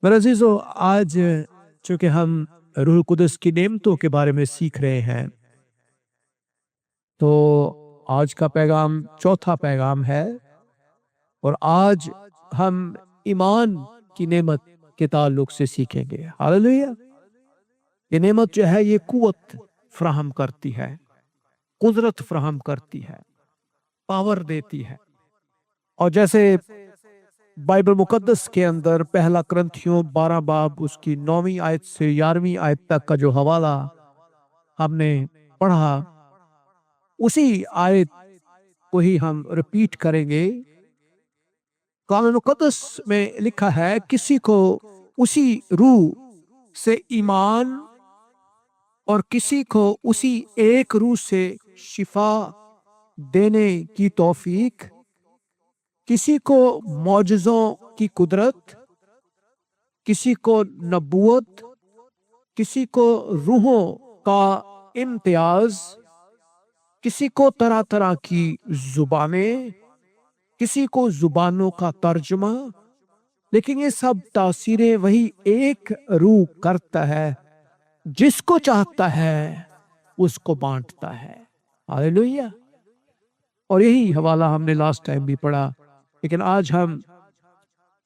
मेरे अजीजों, आज चूंकि हम रूह कुदस की नेमतों के बारे में सीख रहे हैं, तो आज का पैगाम चौथा पैगाम है। और आज हम ईमान की नेमत के ताल्लुक से सीखेंगे। हालेलुया। ये नेमत जो है, ये कुव्वत फराहम करती है, कुदरत फराहम करती है, पावर देती है। और जैसे बाइबल मुकद्दस के अंदर पहला करंथियों 12 बाब उसकी 9वीं आयत से 11वीं आयत तक का जो हवाला हमने पढ़ा, उसी आयत को ही हम रिपीट करेंगे। कलाम मुकद्दस में लिखा है, किसी को उसी रूह से ईमान और किसी को उसी एक रूह से शिफा देने की तौफीक, किसी को मौजज़ों की कुदरत, किसी को नबूवत, किसी को रूहों का इम्तियाज, किसी को तरह तरह की जुबानें, किसी को जुबानों का तर्जुमा। लेकिन ये सब तासीरें वही एक रूह करता है, जिसको चाहता है उसको बांटता है। हालेलुया। और यही हवाला हमने लास्ट टाइम भी पढ़ा, लेकिन आज हम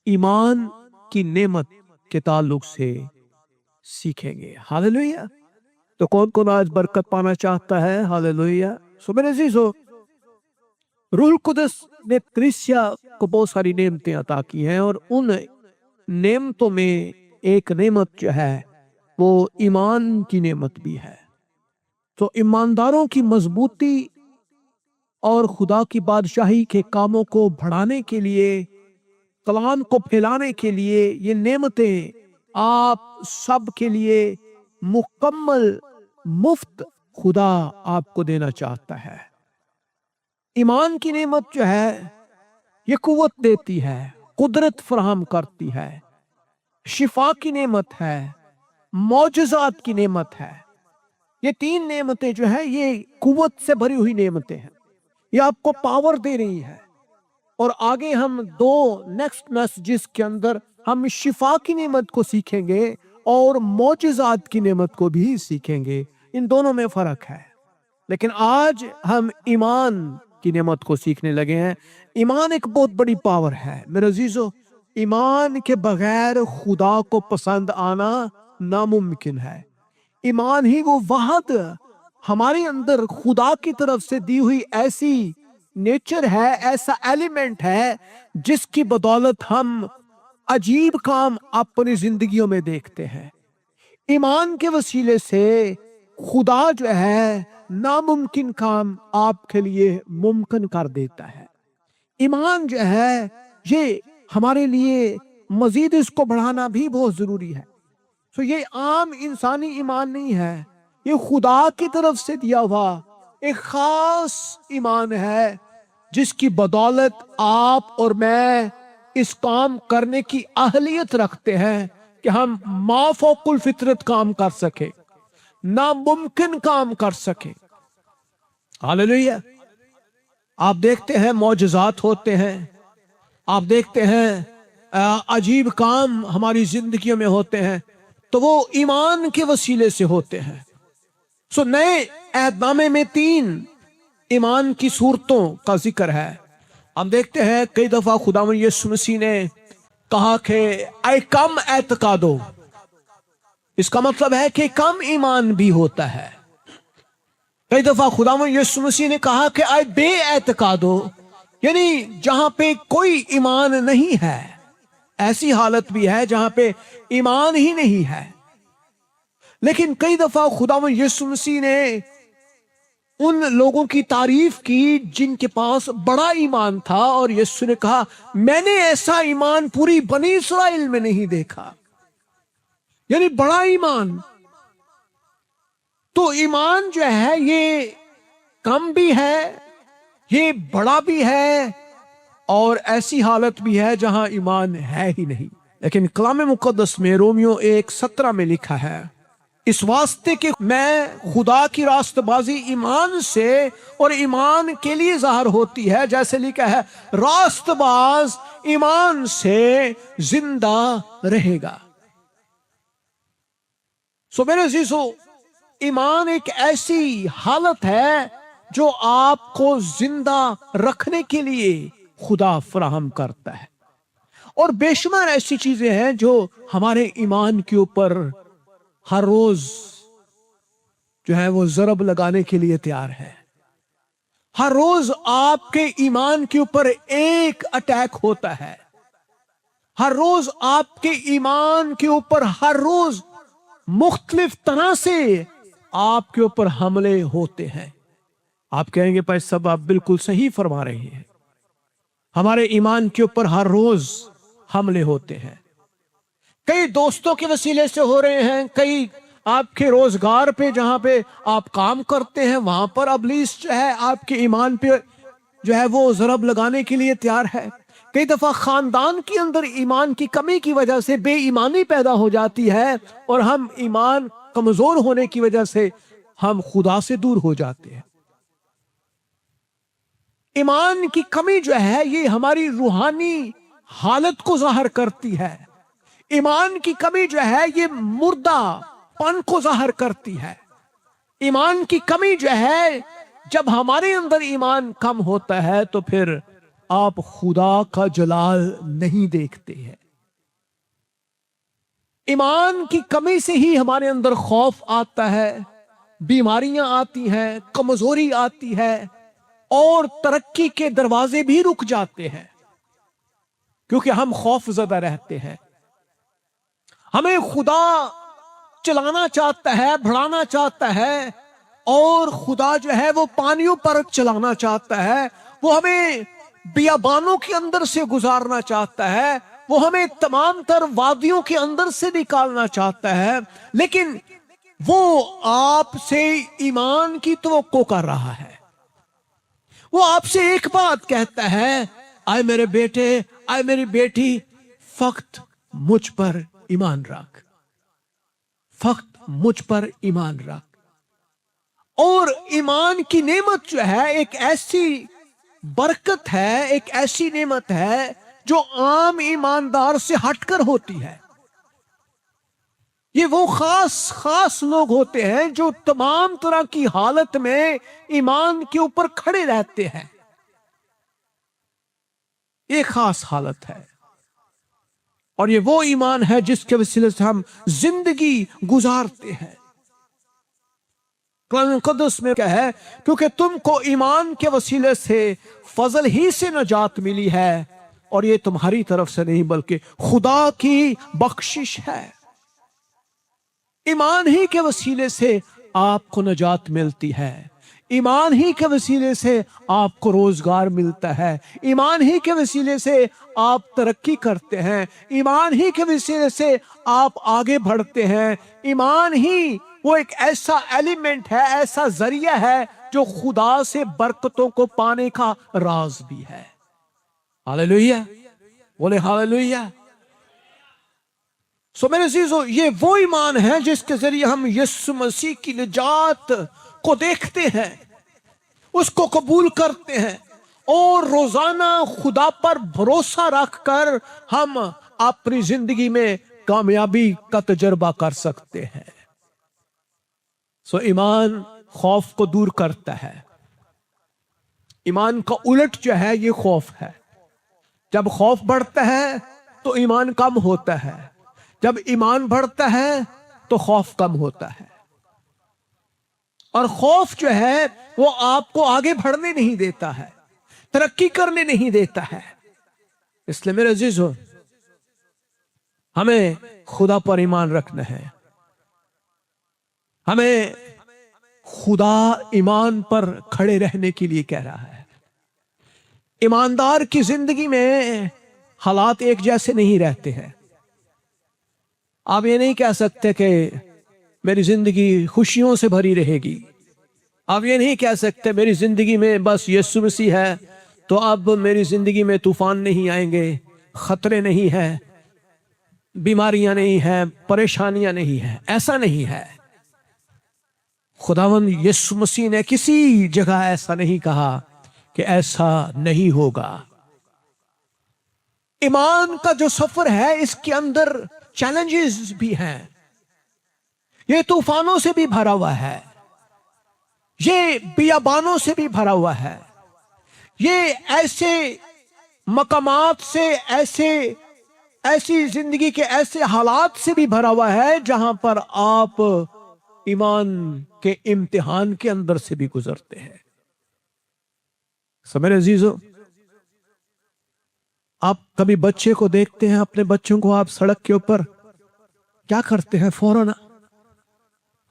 ईमान की नेमत के ताल्लुक से सीखेंगे। हालेलुया। तो कौन कौन आज बरकत पाना चाहता है? हालेलुया। सो मेरे अजीजों, रूह कुदस ने कलीसिया को बहुत सारी नेमतें अता की हैं, और उन नेमतों में एक नेमत जो है वो ईमान की नेमत भी है। तो ईमानदारों की मजबूती और खुदा की बादशाही के कामों को बढ़ाने के लिए, कलाम को फैलाने के लिए, ये नेमतें आप सब के लिए मुकम्मल मुफ्त खुदा आपको देना चाहता है। ईमान की नेमत जो है, ये कुव्वत देती है, कुदरत फराहम करती है, शिफा की नेमत है, मौजज़ात की नेमत है। ये तीन नेमतें जो है, ये कुव्वत से भरी हुई नेमतें हैं। ये आपको पावर दे रही है। और आगे हम दो नेक्स्ट मैसेजेस के अंदर हम शिफा की नेमत को सीखेंगे और मौजज़ात की नेमत को भी सीखेंगे। इन दोनों में फर्क है। लेकिन आज हम ईमान की नेमत को सीखने लगे हैं। ईमान एक बहुत बड़ी पावर है मेरे अजीजों। ईमान के बगैर खुदा को पसंद आना नामुमकिन है। ईमान ही वो वाहद हमारे अंदर खुदा की तरफ से दी हुई ऐसी नेचर है, ऐसा एलिमेंट है, जिसकी बदौलत हम अजीब काम अपनी जिंदगियों में देखते हैं। ईमान के वसीले से खुदा जो है नामुमकिन काम आपके लिए मुमकिन कर देता है। ईमान जो है, ये हमारे लिए मजीद इसको बढ़ाना भी बहुत जरूरी है। तो ये आम इंसानी ईमान नहीं है, ये खुदा की तरफ से दिया हुआ एक खास ईमान है, जिसकी बदौलत आप और मैं इस काम करने की अहलियत रखते हैं कि हम माफौकुल फितरत काम कर सके, नामुमकिन काम कर सके। हालेलुया। आप देखते हैं मौजज़ात होते हैं, आप देखते हैं अजीब काम हमारी जिंदगियों में होते हैं, तो वो ईमान के वसीले से होते हैं। सो नए अहदनामे में 3 ईमान की सूरतों का जिक्र है। हम देखते हैं कई दफा खुदावंद यीशु मसीह ने कहा कि आई कम एतकादो। इसका मतलब है कि कम ईमान भी होता है। कई दफा खुदावंद यीशु मसीह ने कहा कि आई बे एतकादो, यानी जहां पे कोई ईमान नहीं है। ऐसी हालत भी है जहां पे ईमान ही नहीं है। लेकिन कई दफा खुदावंद यीशु मसीह ने उन लोगों की तारीफ की जिनके पास बड़ा ईमान था, और यीशु ने कहा मैंने ऐसा ईमान पूरी बनी इस्राएल में नहीं देखा। यानी बड़ा ईमान। तो ईमान जो है, ये कम भी है, ये बड़ा भी है, और ऐसी हालत भी है जहां ईमान है ही नहीं। लेकिन कलाम मुकद्दस में रोमियो 1:17 में लिखा है, इस वास्ते कि मैं खुदा की रास्तबाजी ईमान से और ईमान के लिए ज़ाहिर होती है। जैसे लिखा है, रास्तबाज ईमान से जिंदा रहेगा। سو میرے عزیزو، ایمان ایک ایسی حالت ہے جو آپ کو زندہ رکھنے کے لیے خدا فراہم کرتا ہے، اور بے شمار ایسی چیزیں ہیں جو ہمارے ایمان کے اوپر ہر روز جو ہے وہ ضرب لگانے کے لیے تیار ہے۔ ہر روز آپ کے ایمان کے اوپر ایک اٹیک ہوتا ہے، ہر روز آپ کے ایمان کے اوپر ہر روز مختلف طرح سے آپ کے اوپر حملے ہوتے ہیں۔ آپ کہیں گے بھائی صاحب، آپ بالکل صحیح فرما رہے ہیں، ہمارے ایمان کے اوپر ہر روز حملے ہوتے ہیں۔ کئی دوستوں کے وسیلے سے ہو رہے ہیں، کئی آپ کے روزگار پہ جہاں پہ آپ کام کرتے ہیں وہاں پر ابلیس جو ہے آپ کے ایمان پہ جو ہے وہ ضرب لگانے کے لیے تیار ہے۔ کئی دفعہ خاندان کے اندر ایمان کی کمی کی وجہ سے بے ایمانی پیدا ہو جاتی ہے، اور ہم ایمان کمزور ہونے کی وجہ سے ہم خدا سے دور ہو جاتے ہیں۔ ایمان کی کمی جو ہے یہ ہماری روحانی حالت کو ظاہر کرتی ہے۔ ایمان کی کمی جو ہے یہ مردہ پن کو ظاہر کرتی ہے۔ ایمان کی کمی جو ہے، جب ہمارے اندر ایمان کم ہوتا ہے تو پھر آپ خدا کا جلال نہیں دیکھتے ہیں۔ ایمان کی کمی سے ہی ہمارے اندر خوف آتا ہے، بیماریاں آتی ہیں، کمزوری آتی ہے، اور ترقی کے دروازے بھی رک جاتے ہیں، کیونکہ ہم خوف زدہ رہتے ہیں۔ ہمیں خدا چلانا چاہتا ہے، بڑھانا چاہتا ہے، اور خدا جو ہے وہ پانیوں پر چلانا چاہتا ہے، وہ ہمیں بیابانوں کے اندر سے گزارنا چاہتا ہے، وہ ہمیں تمام تر وادیوں کے اندر سے نکالنا چاہتا ہے، لیکن وہ آپ سے ایمان کی توقع کر رہا ہے۔ وہ آپ سے ایک بات کہتا ہے، اے میرے بیٹے، اے میری بیٹی، فقط مجھ پر ایمان رکھ، فقط مجھ پر ایمان رکھ۔ اور ایمان کی نعمت جو ہے ایک ایسی برکت ہے، ایک ایسی نعمت ہے جو عام ایماندار سے ہٹ کر ہوتی ہے۔ یہ وہ خاص لوگ ہوتے ہیں جو تمام طرح کی حالت میں ایمان کے اوپر کھڑے رہتے ہیں۔ یہ خاص حالت ہے، اور یہ وہ ایمان ہے جس کے وسیلے سے ہم زندگی گزارتے ہیں۔ قرآن قدس میں کیا ہے؟ کیونکہ تم کو ایمان کے وسیلے سے فضل ہی سے نجات ملی ہے، اور یہ تمہاری طرف سے نہیں بلکہ خدا کی بخشش ہے۔ ایمان ہی کے وسیلے سے آپ کو نجات ملتی ہے، ایمان ہی کے وسیلے سے آپ کو روزگار ملتا ہے، ایمان ہی کے وسیلے سے آپ ترقی کرتے ہیں، ایمان ہی کے وسیلے سے آپ آگے بڑھتے ہیں۔ ایمان ہی وہ ایک ایسا ایلیمنٹ ہے، ایسا ذریعہ ہے جو خدا سے برکتوں کو پانے کا راز بھی ہے۔ ہاللیلویہ، بولے ہاللیلویہ۔ سو میرے عزیزو، یہ وہ ایمان ہے جس کے ذریعے ہم یسوع مسیح کی نجات کو دیکھتے ہیں، اس کو قبول کرتے ہیں، اور روزانہ خدا پر بھروسہ رکھ کر ہم اپنی زندگی میں کامیابی کا تجربہ کر سکتے ہیں۔ سو ایمان خوف کو دور کرتا ہے۔ ایمان کا الٹ جو ہے یہ خوف ہے۔ جب خوف بڑھتا ہے تو ایمان کم ہوتا ہے، جب ایمان بڑھتا ہے تو خوف کم ہوتا ہے، اور خوف جو ہے وہ آپ کو آگے بڑھنے نہیں دیتا ہے، ترقی کرنے نہیں دیتا ہے۔ اس لیے میرے عزیزو، ہمیں خدا پر ایمان رکھنا ہے۔ ہمیں خدا ایمان پر کھڑے رہنے کے لیے کہہ رہا ہے۔ ایماندار کی زندگی میں حالات ایک جیسے نہیں رہتے ہیں۔ آپ یہ نہیں کہہ سکتے کہ میری زندگی خوشیوں سے بھری رہے گی، آپ یہ نہیں کہہ سکتے میری زندگی میں بس یسوع مسیح ہے تو اب میری زندگی میں طوفان نہیں آئیں گے، خطرے نہیں ہیں، بیماریاں نہیں ہیں، پریشانیاں نہیں ہیں۔ ایسا نہیں ہے۔ خداوند یسوع مسیح نے کسی جگہ ایسا نہیں کہا کہ ایسا نہیں ہوگا۔ ایمان کا جو سفر ہے اس کے اندر چیلنجز بھی ہیں۔ ये तूफानों से भी भरा हुआ है, ये बियाबानों से भी भरा हुआ है, ये ऐसे मकामात से, ऐसी जिंदगी के ऐसे हालात से भी भरा हुआ है जहां पर आप ईमान के इम्तिहान के अंदर से भी गुजरते हैं। मेरे अजीजों, आप कभी बच्चे को देखते हैं, अपने बच्चों को आप सड़क के ऊपर क्या करते हैं? फौरन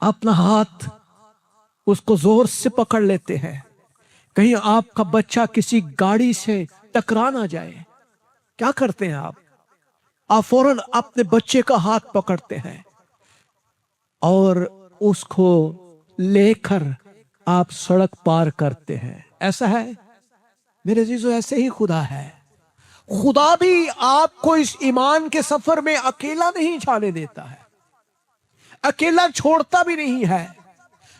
अपना हाथ उसको जोर से पकड़ लेते हैं, कहीं आपका बच्चा किसी गाड़ी से टकरा ना जाए। क्या करते हैं आप फौरन अपने बच्चे का हाथ पकड़ते हैं और उसको लेकर आप सड़क पार करते हैं। ऐसा है मेरे अजीजों, ऐसे ही खुदा है। खुदा भी आपको इस ईमान के सफर में अकेला नहीं जाने देता है, अकेला छोड़ता भी नहीं है।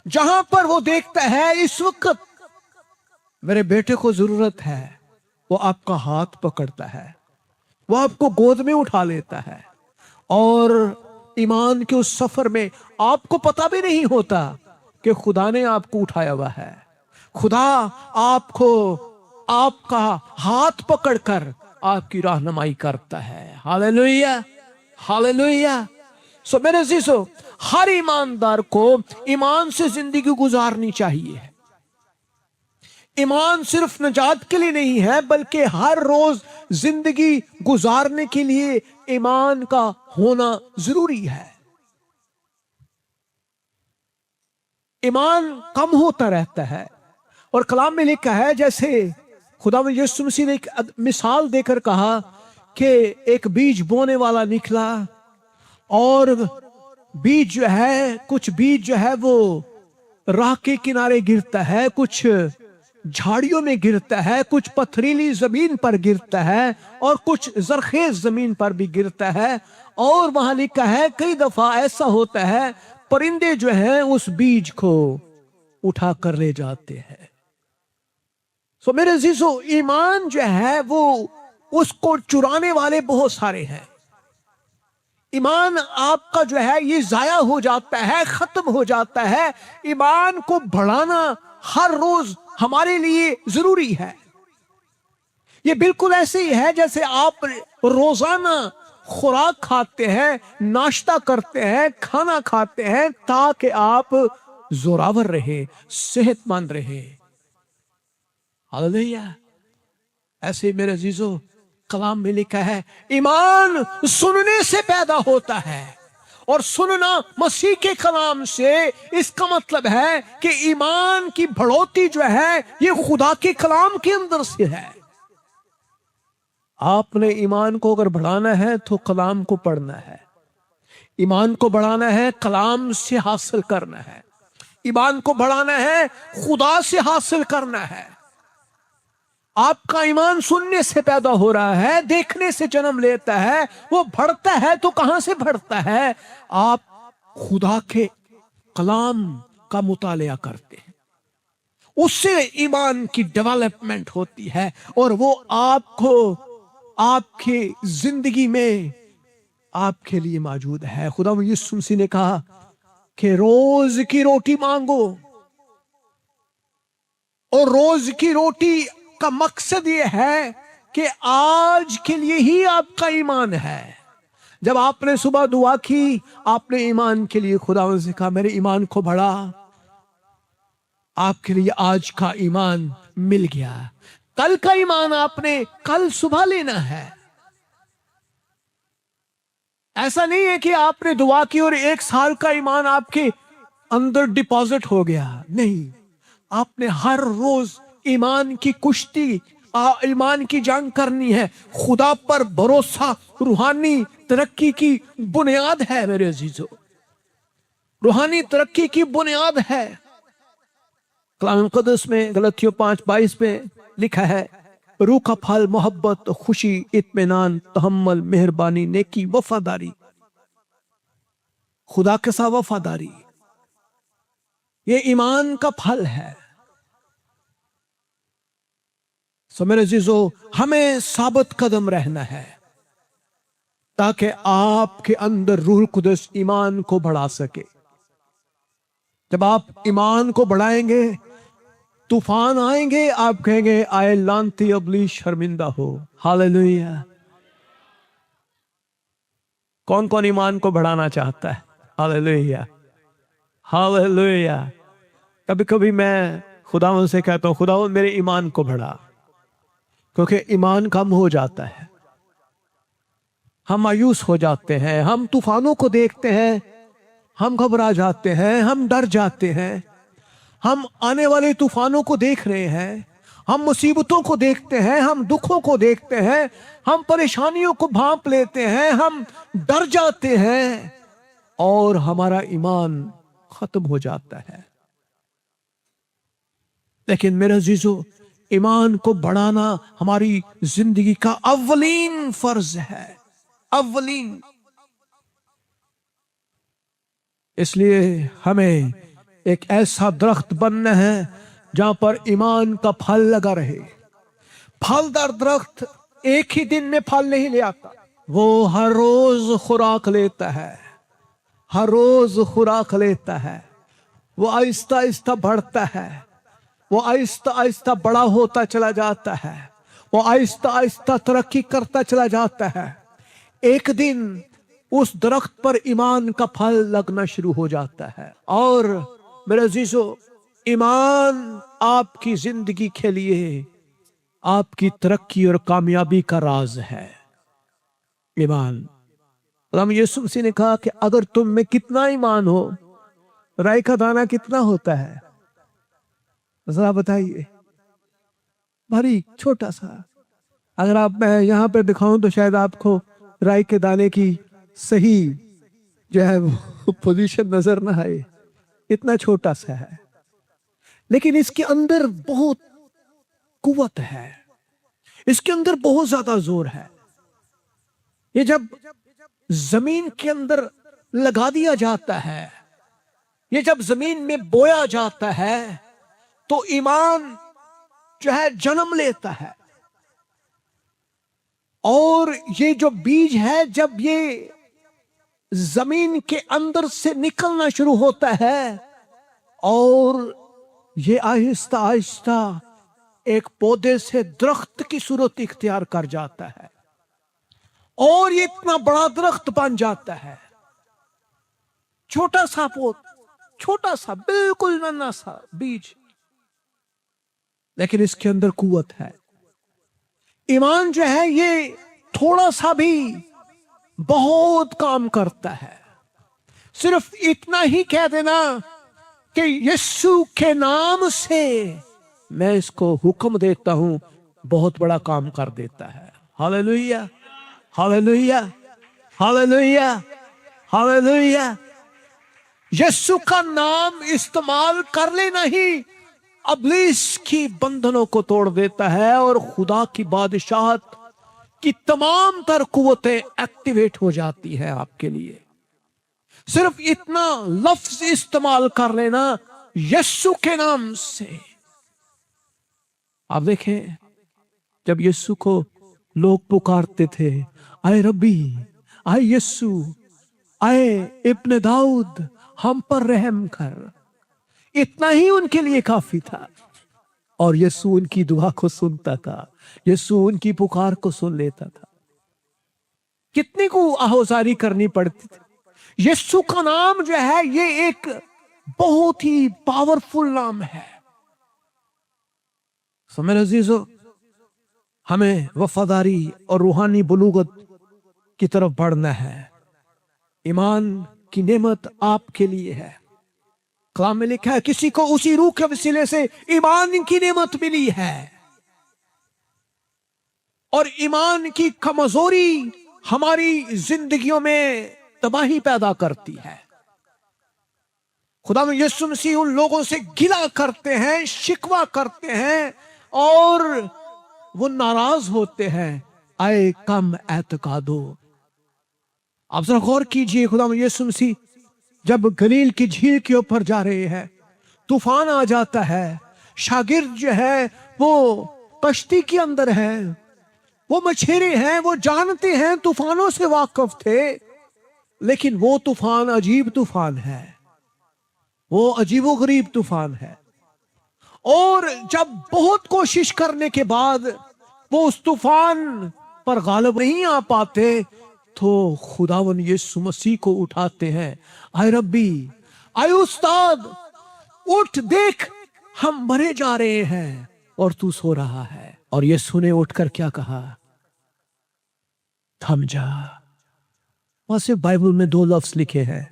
जहां पर वो देखता है इस वक्त मेरे बेटे को जरूरत है, वो आपका हाथ पकड़ता है, वो आपको गोद में उठा लेता है। और ईमान के उस सफर में आपको पता भी नहीं होता कि खुदा ने आपको उठाया हुआ है। खुदा आपको आपका हाथ पकड़कर आपकी रहनुमाई करता है। Hallelujah, hallelujah. सो मेरे अजीजों, हर ईमानदार को ईमान से जिंदगी गुजारनी चाहिए। ईमान सिर्फ नजात के लिए नहीं है, बल्कि हर रोज जिंदगी गुजारने के लिए ईमान का होना जरूरी है। ईमान कम होता रहता है और कलाम में लिखा है, जैसे खुदा यीशु मसीह ने एक मिसाल देकर कहा कि एक बीज बोने वाला निकला और बीज जो है, कुछ बीज जो है वो राह के किनारे गिरता है, कुछ झाड़ियों में गिरता है, कुछ पथरीली जमीन पर गिरता है और कुछ जरखेज जमीन पर भी गिरता है। और वहां लिखा है कई दफा ऐसा होता है, परिंदे जो हैं उस बीज को उठा कर ले जाते हैं। सो मेरे अजीजों, ईमान जो है वो उसको चुराने वाले बहुत सारे हैं। ईमान आपका जो है ये जाया हो जाता है, खत्म हो जाता है। ईमान को बढ़ाना हर रोज हमारे लिए जरूरी है। ये बिल्कुल ऐसे ही है जैसे आप रोजाना खुराक खाते हैं, नाश्ता करते हैं, खाना खाते हैं ताकि आप जोरावर रहे, सेहतमंद रहे। हालेलुया। ऐसे मेरे अजीजों, कलाम में लिखा है ईमान सुनने से पैदा होता है और सुनना मसीह के कलाम से। इसका मतलब है कि ईमान की बढ़ोतरी जो है ये खुदा के कलाम के अंदर से है। आपने ईमान को अगर बढ़ाना है तो कलाम को पढ़ना है, ईमान को बढ़ाना है कलाम से हासिल करना है, ईमान को बढ़ाना है खुदा से हासिल करना है। आपका ईमान सुनने से पैदा हो रहा है, देखने से जन्म लेता है। वो बढ़ता है तो कहां से बढ़ता है? आप खुदा के कलाम का मुतालिया करते हैं, उससे ईमान की डेवलपमेंट होती है और वो आपको आपके जिंदगी में आपके लिए मौजूद है। खुदा यीशु मसीह ने कहा कि रोज की रोटी मांगो, और रोज की रोटी का मकसद ये है कि आज के लिए ही आपका ईमान है। जब आपने सुबह दुआ की, आपने ईमान के लिए खुदा से कहा मेरे ईमान को बढ़ा, आपके लिए आज का ईमान मिल गया। कल का ईमान आपने कल सुबह लेना है। ऐसा नहीं है कि आपने दुआ की और 1 साल का ईमान आपके अंदर डिपॉजिट हो गया। नहीं, आपने हर रोज ईमान की कुश्ती, ईमान की जंग करनी है। खुदा पर भरोसा रूहानी तरक्की की बुनियाद है मेरे अजीजों, रूहानी तरक्की की बुनियाद है। कलाम मुक़द्दस में गलतियों 5:22 में लिखा है रूह का फल मोहब्बत, खुशी, इत्मीनान, तहम्मुल, मेहरबानी, नेकी, वफादारी। खुदा के साथ वफादारी ये ईमान का फल है। सो मेरे अजीजों, हमें साबित कदम रहना है ताकि आपके अंदर रूह कुदस ईमान को बढ़ा सके। جب آپ ایمان کو بڑھائیں گے، طوفان آئیں گے، آپ کہیں گے آئے لانتی ابلیس شرمندہ ہو۔ ہاللیلویہ۔ کون کون ایمان کو بڑھانا چاہتا ہے؟ ہاللیلویہ، ہاللیلویہ۔ کبھی کبھی میں خداوند سے کہتا ہوں خداوند میرے ایمان کو بڑھا، کیونکہ ایمان کم ہو جاتا ہے، ہم مایوس ہو جاتے ہیں، ہم طوفانوں کو دیکھتے ہیں، ہم گھبرا جاتے ہیں، ہم ڈر جاتے ہیں، ہم آنے والے طوفانوں کو دیکھ رہے ہیں، ہم مصیبتوں کو دیکھتے ہیں، ہم دکھوں کو دیکھتے ہیں، ہم پریشانیوں کو بھانپ لیتے ہیں، ہم ڈر جاتے ہیں اور ہمارا ایمان ختم ہو جاتا ہے۔ لیکن میرے عزیزو، ایمان کو بڑھانا ہماری زندگی کا اولین فرض ہے، اولین۔ اس لیے ہمیں ایک ایسا درخت بننا ہے جہاں پر ایمان کا پھل لگا رہے۔ پھل دار درخت ایک ہی دن میں پھل نہیں لے آتا، وہ ہر روز خوراک لیتا ہے، ہر روز خوراک لیتا ہے، وہ آہستہ آہستہ بڑھتا ہے، وہ آہستہ آہستہ بڑا ہوتا چلا جاتا ہے، وہ آہستہ آہستہ ترقی کرتا چلا جاتا ہے۔ ایک دن اس درخت پر ایمان کا پھل لگنا شروع ہو جاتا ہے۔ اور میرے عزیزو، ایمان آپ کی زندگی کے لیے آپ کی ترقی اور کامیابی کا راز ہے۔ ایمان، ہم یسوع مسیح نے کہا کہ اگر تم میں کتنا ایمان ہو، رائی کا دانہ کتنا ہوتا ہے؟ ذرا بتائیے، بھاری چھوٹا سا۔ اگر آپ میں یہاں پہ دکھاؤں تو شاید آپ کو رائی کے دانے کی صحیح جو ہے وہ پوزیشن نظر نہ آئے، اتنا چھوٹا سا ہے، لیکن اس کے اندر بہت قوت ہے، اس کے اندر بہت زیادہ زور ہے۔ یہ جب زمین کے اندر لگا دیا جاتا ہے، یہ جب زمین میں بویا جاتا ہے تو ایمان جو ہے جنم لیتا ہے، اور یہ جو بیج ہے جب یہ زمین کے اندر سے نکلنا شروع ہوتا ہے اور یہ آہستہ آہستہ ایک پودے سے درخت کی صورت اختیار کر جاتا ہے، اور یہ اتنا بڑا درخت بن جاتا ہے۔ چھوٹا سا پود، چھوٹا سا بالکل ننھا سا بیج، لیکن اس کے اندر قوت ہے۔ ایمان جو ہے یہ تھوڑا سا بھی بہت کام کرتا ہے۔ صرف اتنا ہی کہہ دینا کہ یسوع کے نام سے میں اس کو حکم دیتا ہوں، بہت بڑا کام کر دیتا ہے۔ ہاللیلویہ، ہاللیلویہ، ہاللیلویہ، ہاللیلویہ۔ یسوع کا نام استعمال کر لینا ہی ابلیس کی بندھنوں کو توڑ دیتا ہے، اور خدا کی بادشاہت کی تمام تر قوتیں ایکٹیویٹ ہو جاتی ہے آپ کے لیے۔ صرف اتنا لفظ استعمال کر لینا یسوع کے نام سے۔ آپ دیکھیں، جب یسوع کو لوگ پکارتے تھے، اے ربی، اے یسوع، اے ابن داؤد، ہم پر رحم کر، اتنا ہی ان کے لیے کافی تھا، اور یسوع ان کی دعا کو سنتا تھا، یسوع ان کی پکار کو سن لیتا تھا۔ کتنی کو آہوزاری کرنی پڑتی تھی۔ یسوع کا نام جو ہے یہ ایک بہت ہی پاورفل نام ہے۔ سو میرے عزیزو، ہمیں وفاداری اور روحانی بلوغت کی طرف بڑھنا ہے۔ ایمان کی نعمت آپ کے لیے ہے۔ کلام میں لکھا ہے کسی کو اسی روح کے وسیلے سے ایمان کی نعمت ملی ہے، اور ایمان کی کمزوری ہماری زندگیوں میں تباہی پیدا کرتی ہے۔ خدا یسوع مسیح ان لوگوں سے گلہ کرتے ہیں، شکوہ کرتے ہیں، اور وہ ناراض ہوتے ہیں، اے کم اعتقادو۔ آپ ذرا غور کیجئے، خدا یسوع مسیح جب گلیل کی جھیل کے اوپر جا رہے ہیں، طوفان آ جاتا ہے، شاگرد جو ہے وہ کشتی کے اندر ہے، وہ مچھیرے ہیں، وہ جانتے ہیں، طوفانوں سے واقف تھے، لیکن وہ طوفان عجیب طوفان ہے۔ वो अजीबोगरीब तूफान है। और जब बहुत कोशिश करने के बाद वो उस तूफान पर गालिब नहीं आ पाते तो खुदावन यीशु मसीह को उठाते हैं। आए रब्बी, आए उस्ताद, उठ, देख हम मरे जा रहे हैं और तू सो रहा है। और यीशु ने उठकर क्या कहा? थम जा। वहां से बाइबल में 2 लफ्ज लिखे हैं।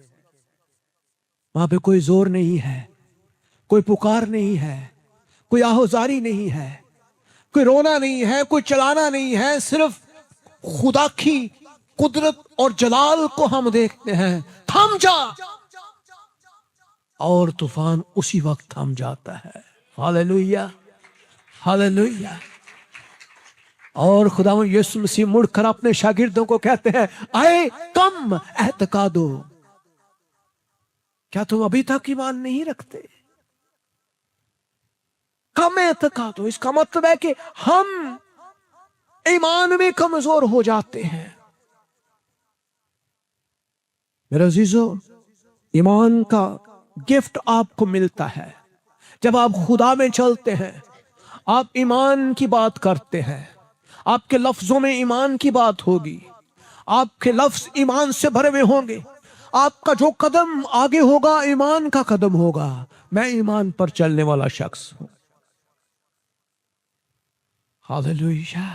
वहां पे कोई जोर नहीं है, कोई पुकार नहीं है, कोई आहोजारी नहीं है, कोई रोना नहीं है, कोई चलाना नहीं है। सिर्फ खुदा की कुदरत और जलाल को हम देखते हैं। थम जा, और तूफान उसी वक्त थम जाता है। Hallelujah, hallelujah. और खुदावंद यीशु मसीह मुड़कर अपने शागिर्दों को कहते हैं, आए कम एतकादो, क्या तुम अभी तक ईमान नहीं रखते? कम एतकादो, इसका मतलब है कि हम ईमान में कमजोर हो जाते हैं। मेरे अजीजों, ईमान का गिफ्ट आपको मिलता है जब आप खुदा में चलते हैं। आप ईमान की बात करते हैं, आपके लफ्जों में ईमान की बात होगी, आपके लफ्ज ईमान से भरे हुए होंगे, आपका जो कदम आगे होगा ईमान का कदम होगा। मैं ईमान पर चलने वाला शख्स हूं। हालेलुया।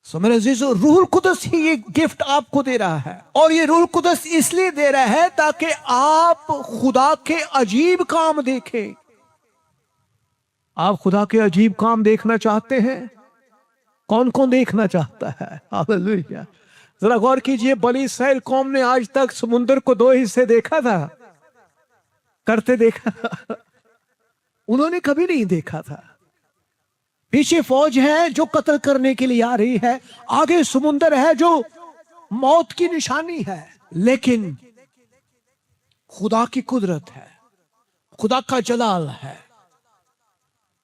सो मेरे अजीजों, रूहुल कुदस ही ये गिफ्ट आपको दे रहा है। और ये रूहुल कुदस इसलिए दे रहा है ताकि आप खुदा के अजीब काम देखें। आप खुदा के अजीब काम देखना चाहते हैं? कौन कौन देखना चाहता है? हालेलुया। जरा गौर कीजिए, बनी इस्राएल कौम ने आज तक समुद्र को 2 हिस्से देखा था, करते देखा? उन्होंने कभी नहीं देखा था। पीछे फौज है जो कत्ल करने के लिए आ रही है, आगे समुद्र है जो मौत की निशानी है। लेकिन खुदा की कुदरत है, खुदा का जलाल है।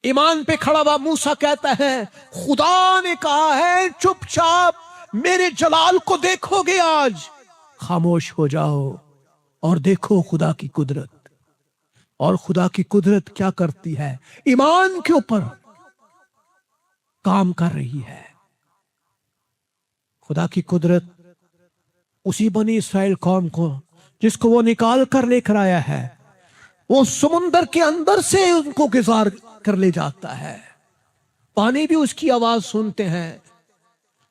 ईमान पे खड़ा हुआ मूसा कहता है, खुदा ने कहा है चुपचाप मेरे जलाल को देखोगे आज, खामोश हो जाओ और देखो खुदा की कुदरत। और खुदा की कुदरत क्या करती है? ईमान के ऊपर काम कर रही है। खुदा की कुदरत उसी बनी इस्राएल कौम को, जिसको वो निकाल कर लेकर आया है, वो समुंदर के अंदर से उनको गुजार कर ले जाता है। पानी भी उसकी आवाज सुनते हैं,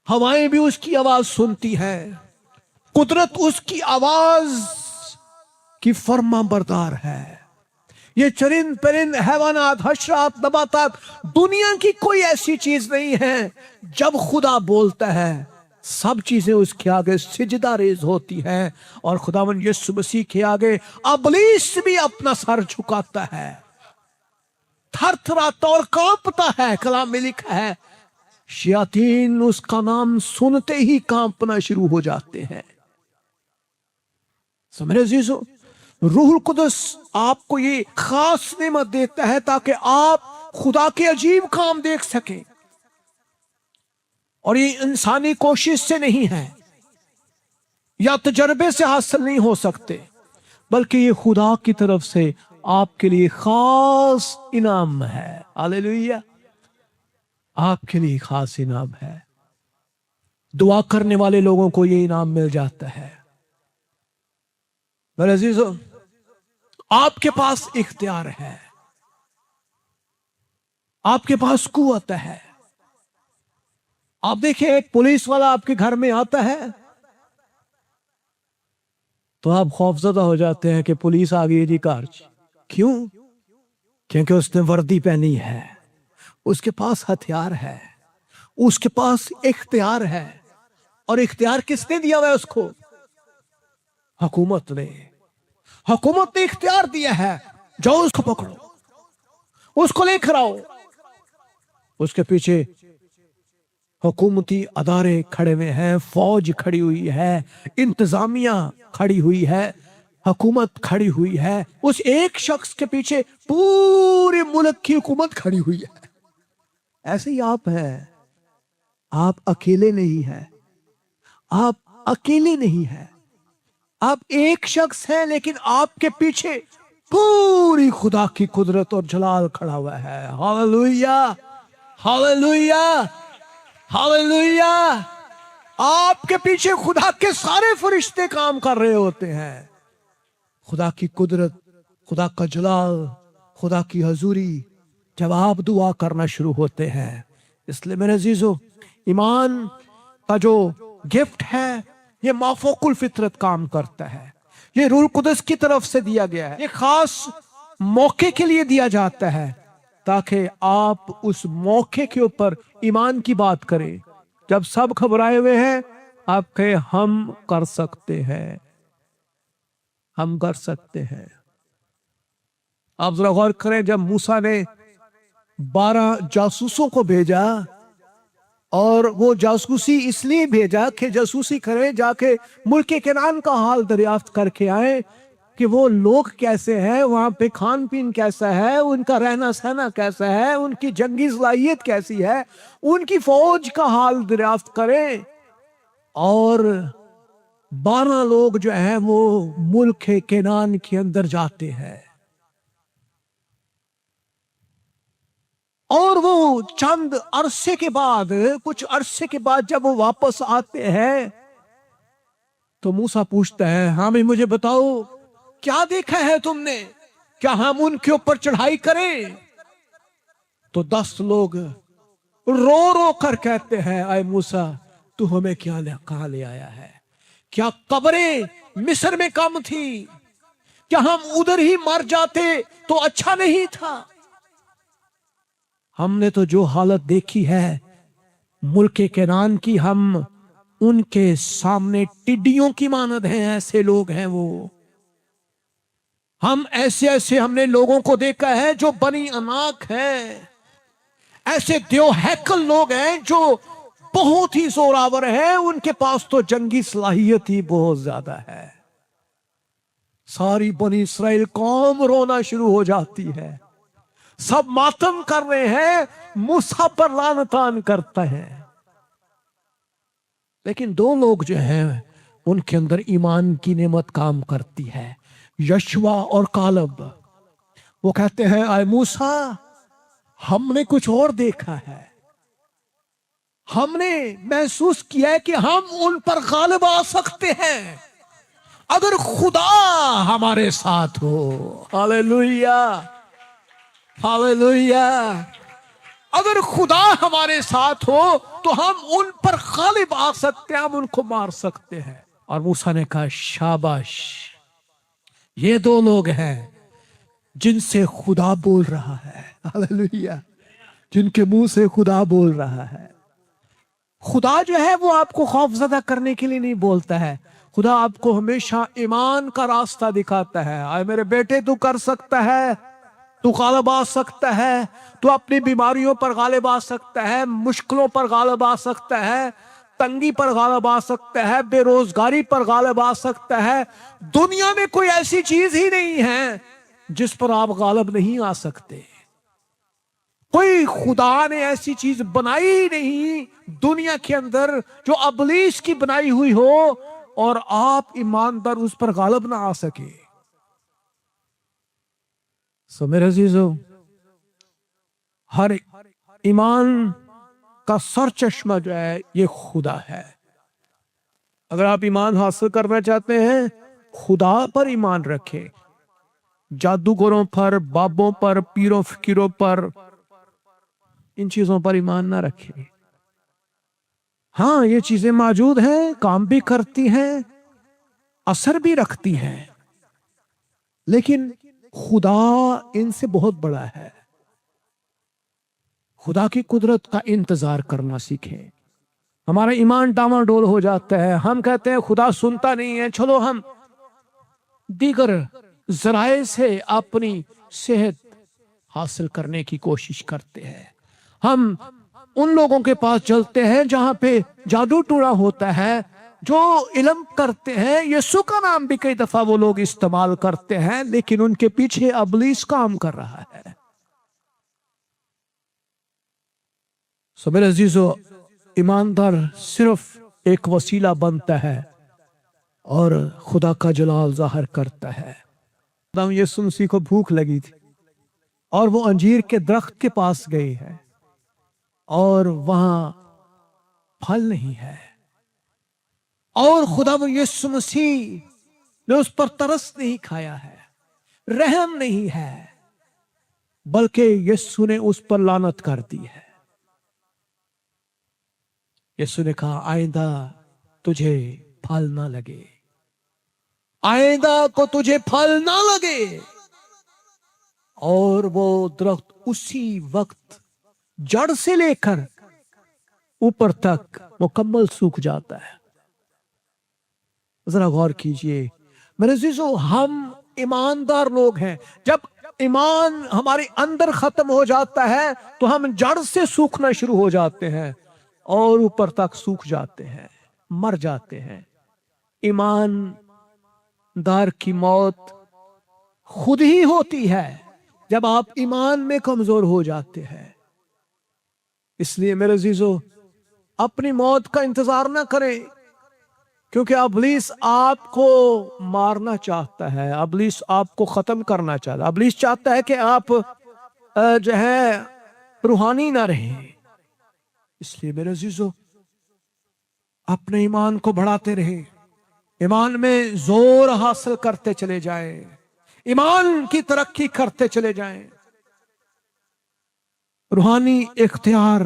हवाएं भी उसकी आवाज सुनती है। कुदरत उसकी आवाज की फर्मा बरदार है। ये चरिंद परिंद, हैवानात, हशरात, नबातात, दुनिया की कोई ऐसी चीज नहीं है, जब खुदा बोलता है सब चीजें उसके आगे सिजदा रेज होती हैं। और खुदावंद यीशु मसीह के आगे इब्लीस भी अपना सर झुकाता है, थरथराता और कांपता है। कलाम में लिखा है, शयातीन उसका नाम सुनते ही कांपना शुरू हो जाते हैं। मेरे अजीजों, रूहुल कुदस आपको ये खास नेमत देता है ताकि आप खुदा के अजीब काम देख सकें। और ये इंसानी कोशिश से नहीं है या तजर्बे से हासिल नहीं हो सकते, बल्कि ये खुदा की तरफ से आपके लिए खास इनाम है। हालेलुया। आपके लिए खास इनाम है। दुआ करने वाले लोगों को ये इनाम मिल जाता है। मेरे अजीजों, आपके पास इख्तियार है, आपके पास कुव्वत है। आप देखिए, एक पुलिस वाला आपके घर में आता है तो आप खौफजदा हो जाते हैं कि पुलिस आ गई जी कार। क्यों? क्योंकि उसने वर्दी पहनी है, उसके पास हथियार है, उसके पास इख्तियार है। और इख्तियार किसने दिया हुआ है उसको? हुकूमत ने। हुकूमत ने इख्तियार दिया है, जाओ उसको पकड़ो, उसको लेकर आओ। उसके पीछे हुकूमती अदारे खड़े हुए हैं, फौज खड़ी हुई है, इंतजामिया खड़ी हुई है, हुकूमत खड़ी हुई है। उस एक शख्स के पीछे पूरे मुल्क की हुकूमत खड़ी हुई है। ऐसे ही आप हैं, आप अकेले नहीं हैं, आप अकेले नहीं हैं। आप एक शख्स हैं लेकिन आपके पीछे पूरी खुदा की कुदरत और जलाल खड़ा हुआ है। Hallelujah, hallelujah, hallelujah. आपके पीछे खुदा के सारे फरिश्ते काम कर रहे होते हैं। खुदा की कुदरत, खुदा का जलाल, खुदा की हजूरी जब आप दुआ करना शुरू होते हैं। इसलिए मेरे अजीजों, ईमान का जो गिफ्ट है ये माफोकुल फितरत काम करता है। ये रूह कुदस की तरफ से दिया गया है। ये खास मौके के लिए दिया जाता है ताकि आप उस मौके के ऊपर ईमान की बात करें। जब सब घबराए हुए हैं, आप कहे हम कर सकते हैं, हम कर सकते हैं। आप जरा गौर करें, जब मूसा ने 12 जासूसों को भेजा, और वो जासूसी इसलिए भेजा कि जासूसी करें, जाके मुल्क केनान का हाल दरियाफ्त करके आए कि वो लोग कैसे हैं, वहां पे खान पीन कैसा है, उनका रहना सहना कैसा है, उनकी जंगी सलाहियत कैसी है, उनकी फौज का हाल दरियाफ्त करें। और 12 लोग जो है वो मुल्क केनान के अंदर जाते हैं, और वो चंद अरसे के बाद, कुछ अरसे के बाद जब वो वापस आते हैं तो मूसा पूछता है, हाँ भाई मुझे बताओ क्या देखा है तुमने, क्या हम उनके ऊपर चढ़ाई करें? तो 10 लोग रो रो कर कहते हैं, आए मूसा तू हमें कहां ले आया है? क्या कब्रें मिस्र में कम थी? क्या हम उधर ही मर जाते तो अच्छा नहीं था? हमने तो जो हालत देखी है मुल्क केनान की, हम उनके सामने टिड्डियों की मानद हैं। ऐसे लोग हैं वो। हम ऐसे हमने लोगों को देखा है जो बनी अनाक हैं। ऐसे देव हैकल लोग हैं जो बहुत ही जोरावर हैं, उनके पास तो जंगी सलाहियत ही बहुत ज्यादा है। सारी बनी इसराइल कौम रोना शुरू हो जाती है, सब मातम कर रहे हैं, मूसा पर लानतान करता है। लेकिन 2 लोग जो हैं उनके अंदर ईमान की नेमत काम करती है, यशवा और कालब। वो कहते हैं, आए मूसा हमने कुछ और देखा है, हमने महसूस किया है कि हम उन पर गालिब आ सकते हैं अगर खुदा हमारे साथ हो। Hallelujah, hallelujah. अगर खुदा हमारे साथ हो तो हम उन पर गालिब आ सकते हैं, हम उनको मार सकते हैं। और मूसा ने कहा, शाबाश, ये 2 लोग हैं जिनसे खुदा बोल रहा है। हालेलुया, जिनके मुंह से खुदा बोल रहा है। खुदा जो है वो आपको खौफजदा करने के लिए नहीं बोलता है, खुदा आपको हमेशा ईमान का रास्ता दिखाता है। आए मेरे बेटे, तू कर सकता है, तू गालिब आ सकता है, तू अपनी बीमारियों पर गालिब आ सकता है, मुश्किलों पर गालिब आ सकता है, तंगी पर गालिब आ सकता है, बेरोजगारी पर गालिब आ सकता है। दुनिया में कोई ऐसी चीज ही नहीं है जिस पर आप गालिब नहीं आ सकते। कोई खुदा ने ऐसी चीज बनाई ही नहीं दुनिया के अंदर जो अबलीस की बनाई हुई हो और आप ईमानदार उस पर गालिब ना आ सके। सो मेरे अजीजों, हर ईमान का सर चश्मा जो है ये खुदा है। अगर आप ईमान हासिल करना चाहते हैं, खुदा पर ईमान रखें, जादूगरों पर, बाबों पर, पीरों फकीरों पर, इन चीजों पर ईमान ना रखें। हाँ, ये चीजें मौजूद हैं, काम भी करती हैं, असर भी रखती हैं, लेकिन खुदा इनसे बहुत बड़ा है। खुदा की कुदरत का इंतजार करना सीखें। हमारा ईमान डामाडोल हो जाता है, हम कहते हैं खुदा सुनता नहीं है, चलो हम दीगर जराए से अपनी सेहत हासिल करने की कोशिश करते हैं। हम उन लोगों के पास चलते हैं जहां पे जादू टूना होता है, जो इल्म करते हैं। यीशु का नाम भी कई दफा वो लोग इस्तेमाल करते हैं, लेकिन उनके पीछे अबलीस काम कर रहा है। सो मेरे अजीजों, ईमानदार सिर्फ एक वसीला बनता है اور خدا کا جلال ظاہر کرتا ہے۔ خدا یسوع مسیح کو بھوک لگی تھی اور وہ انجیر کے درخت کے پاس گئی ہے اور وہاں پھل نہیں ہے، اور خدا یسوع مسیح نے اس پر ترس نہیں کھایا ہے، رحم نہیں ہے، بلکہ یسوع نے اس پر لعنت کر دی ہے۔ یسوع نے کہا آئندہ تجھے پھل نہ لگے، آئندہ کو تجھے پھل نہ لگے، اور وہ درخت اسی وقت جڑ سے لے کر اوپر تک مکمل سوکھ جاتا ہے۔ ذرا غور کیجئے میرے عزیزو، ہم ایماندار لوگ ہیں۔ جب ایمان ہمارے اندر ختم ہو جاتا ہے تو ہم جڑ سے سوکھنا شروع ہو جاتے ہیں اور اوپر تک سوکھ جاتے ہیں، مر جاتے ہیں۔ ایمان دار کی موت خود ہی ہوتی ہے جب آپ ایمان میں کمزور ہو جاتے ہیں۔ اس لیے میرے عزیزو، اپنی موت کا انتظار نہ کریں، کیونکہ ابلیس آپ کو مارنا چاہتا ہے، ابلیس آپ کو ختم کرنا چاہتا ہے، ابلیس چاہتا ہے کہ آپ جو ہے روحانی نہ رہیں۔ اس لیے میرے عزیزو، اپنے ایمان کو بڑھاتے رہیں، ایمان میں زور حاصل کرتے چلے جائیں، ایمان کی ترقی کرتے چلے جائیں، روحانی اختیار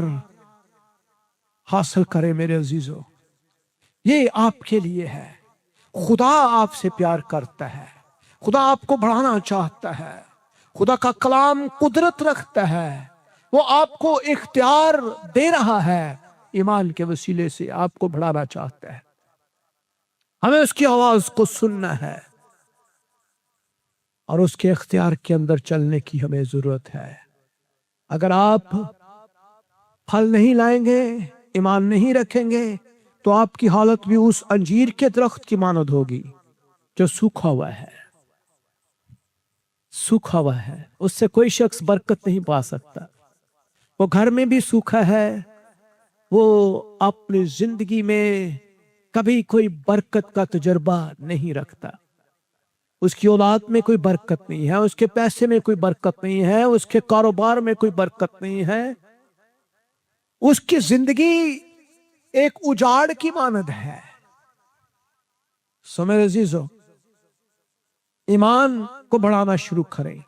حاصل کریں میرے عزیزو۔ یہ آپ کے لیے ہے۔ خدا آپ سے پیار کرتا ہے، خدا آپ کو بڑھانا چاہتا ہے، خدا کا کلام قدرت رکھتا ہے، وہ آپ کو اختیار دے رہا ہے، ایمان کے وسیلے سے آپ کو بڑھانا چاہتا ہے۔ ہمیں اس کی آواز کو سننا ہے اور اس کے اختیار کے اندر چلنے کی ہمیں ضرورت ہے۔ اگر آپ پھل نہیں لائیں گے، ایمان نہیں رکھیں گے، تو آپ کی حالت بھی اس انجیر کے درخت کی مانند ہوگی جو سوکھا ہوا ہے، سوکھا ہوا ہے۔ اس سے کوئی شخص برکت نہیں پا سکتا۔ وہ گھر میں بھی سوکھا ہے، وہ اپنی زندگی میں کبھی کوئی برکت کا تجربہ نہیں رکھتا۔ اس کی اولاد میں کوئی برکت نہیں ہے، اس کے پیسے میں کوئی برکت نہیں ہے، اس کے کاروبار میں کوئی برکت نہیں ہے۔ اس کی زندگی ایک اجاڑ کی مانند ہے۔ سو میرے عزیزو، ایمان کو بڑھانا شروع کریں۔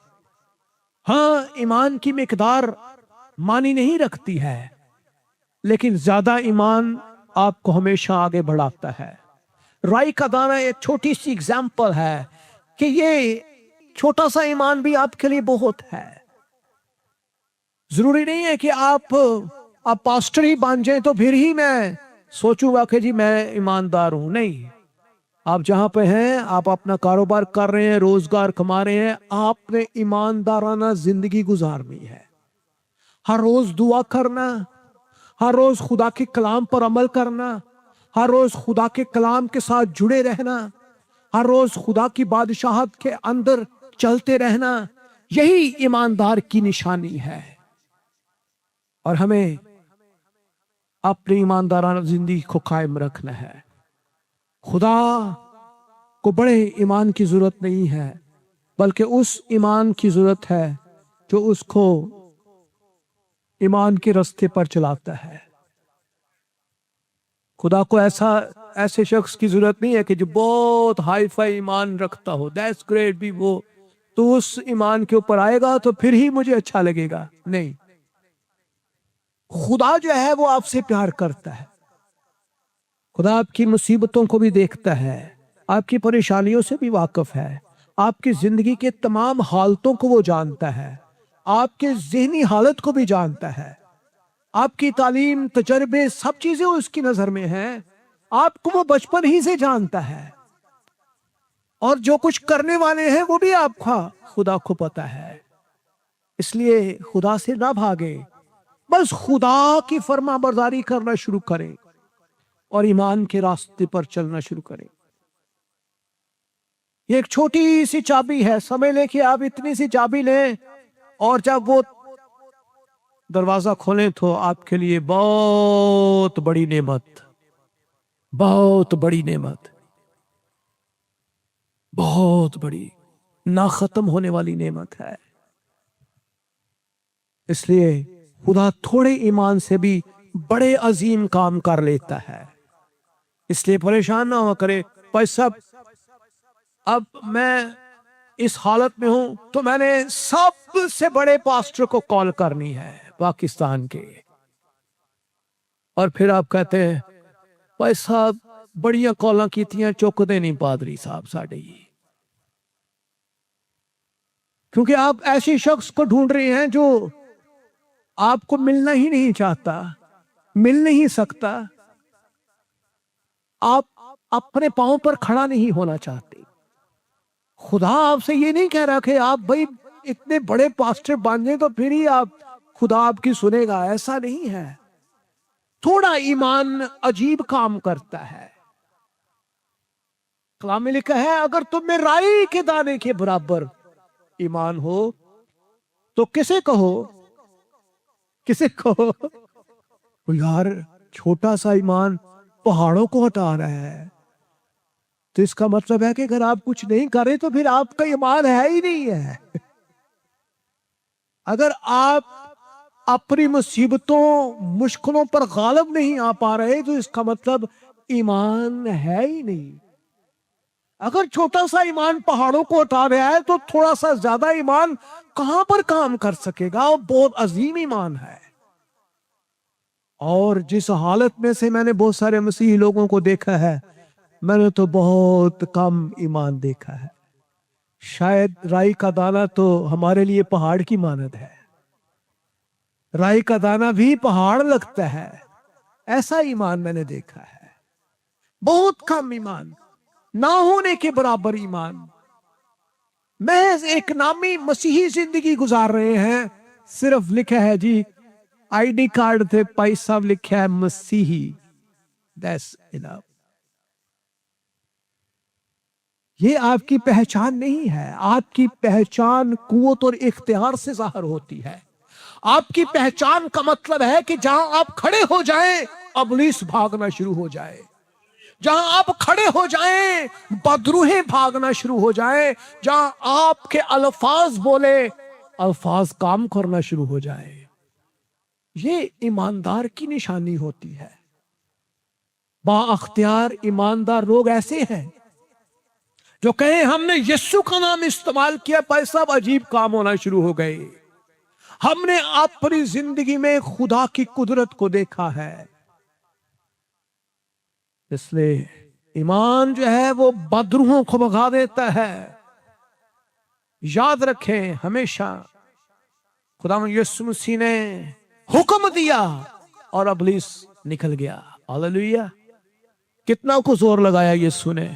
ہاں، ایمان کی مقدار معنی نہیں رکھتی ہے، لیکن زیادہ ایمان آپ کو ہمیشہ آگے بڑھاتا ہے۔ رائی کا دانہ ایک چھوٹی سی اگزامپل ہے کہ یہ چھوٹا سا ایمان بھی آپ کے لیے بہت ہے۔ ضروری نہیں ہے کہ آپ پاسٹر ہی بن جائیں تو پھر ہی میں سوچوں گا کہ جی میں ایماندار ہوں۔ نہیں، آپ جہاں پہ ہیں، آپ اپنا کاروبار کر رہے ہیں، روزگار کما رہے ہیں، آپ نے ایماندارانہ زندگی گزارنی ہے۔ ہر روز دعا کرنا، ہر روز خدا کے کلام پر عمل کرنا، ہر روز خدا کے کلام کے ساتھ جڑے رہنا، ہر روز خدا کی بادشاہت کے اندر چلتے رہنا، یہی ایماندار کی نشانی ہے۔ اور ہمیں اپنی ایماندارانہ زندگی کو قائم رکھنا ہے۔ خدا کو بڑے ایمان کی ضرورت نہیں ہے، بلکہ اس ایمان کی ضرورت ہے جو اس کو ایمان کے رستے پر چلاتا ہے۔ خدا کو ایسے شخص کی ضرورت نہیں ہے کہ جو بہت ہائی فائی ایمان رکھتا ہو، دیٹس گریٹ بھی، وہ تو اس ایمان کے اوپر آئے گا تو پھر ہی مجھے اچھا لگے گا۔ نہیں، خدا جو ہے وہ آپ سے پیار کرتا ہے۔ خدا آپ کی مصیبتوں کو بھی دیکھتا ہے، آپ کی پریشانیوں سے بھی واقف ہے، آپ کی زندگی کے تمام حالتوں کو وہ جانتا ہے، آپ کے ذہنی حالت کو بھی جانتا ہے، آپ کی تعلیم، تجربے، سب چیزیں اس کی نظر میں ہیں۔ آپ کو وہ بچپن ہی سے جانتا ہے، اور جو کچھ کرنے والے ہیں وہ بھی آپ کا خدا کو پتا ہے۔ اس لیے خدا سے نہ بھاگیں، بس خدا کی فرما برداری کرنا شروع کریں اور ایمان کے راستے پر چلنا شروع کریں۔ یہ ایک چھوٹی سی چابی ہے، سمجھ لیں کہ آپ اتنی سی چابی لیں اور جب وہ دروازہ کھولیں تو آپ کے لیے بہت بڑی نعمت، بہت بڑی نعمت۔ बहुत बड़ी ना खत्म होने वाली नेमत है। इसलिए खुदा थोड़े ईमान से भी बड़े अजीम काम कर लेता है। इसलिए परेशान ना हो करे, भाई साहब अब मैं इस हालत में हूं तो मैंने सबसे बड़े पास्टर को कॉल करनी है पाकिस्तान के, और फिर आप कहते हैं भाई साहब बड़िया कॉलां कीतियां, चुकते नहीं पादरी साहब साडे ही। क्योंकि आप ऐसे शख्स को ढूंढ रहे हैं जो आपको मिलना ही नहीं चाहता, मिल नहीं सकता। आप अपने पांव पर खड़ा नहीं होना चाहते। खुदा आपसे ये नहीं कह रहा कि आप भाई इतने बड़े पास्टर बन जाए तो फिर ही आप खुदा आपकी सुनेगा, ऐसा नहीं है। थोड़ा ईमान अजीब काम करता है। कलाम में लिखा है अगर तुम में राई के दाने के बराबर ईमान हो तो किसे कहो, किसे कहो यार छोटा सा ईमान पहाड़ों को हटा रहा है, तो इसका मतलब है कि अगर आप कुछ नहीं करें तो फिर आपका ईमान है ही नहीं है। अगर आप अपनी मुसीबतों मुश्किलों पर गालिब नहीं आ पा रहे तो इसका मतलब ईमान है ही नहीं। अगर छोटा सा ईमान पहाड़ों को हटा रहा है तो थोड़ा सा ज्यादा ईमान कहां पर काम कर सकेगा। वो बहुत अजीम ईमान है। और जिस हालत में से मैंने बहुत सारे मसीही लोगों को देखा है, मैंने तो बहुत कम ईमान देखा है। शायद राई का दाना तो हमारे लिए पहाड़ की मानद है। राई का दाना भी पहाड़ लगता है, ऐसा ईमान मैंने देखा है। बहुत कम ईमान, ना होने के बराबर ईमान। महज एक नामी मसीही जिंदगी गुजार रहे हैं, सिर्फ लिखा है जी आईडी कार्ड थे भाई साहब लिखा है मसीही, दैट्स इनफ। ये आपकी पहचान नहीं है। आपकी पहचान कुव्वत और इख्तियार से जाहिर होती है। आपकी पहचान का मतलब है कि जहां आप खड़े हो जाएं इब्लीस भागना शुरू हो जाए, जहां आप खड़े हो जाएं बदरूहें भागना शुरू हो जाएं, जहां आपके अल्फाज बोले अल्फाज काम करना शुरू हो जाए। ये ईमानदार की निशानी होती है। बाअख्तियार ईमानदार लोग ऐसे हैं जो कहे हमने यीशु का नाम इस्तेमाल किया, पैसा अजीब काम होना शुरू हो गए। हमने अपनी जिंदगी में खुदा की कुदरत को देखा है। इसलिए ईमान जो है वो बदरूहों को भगा देता है। याद रखें हमेशा खुदा यीशु मसीह ने हुक्म दिया और इब्लीस निकल गया। हालेलुया। कितना को जोर लगाया यीशु ने,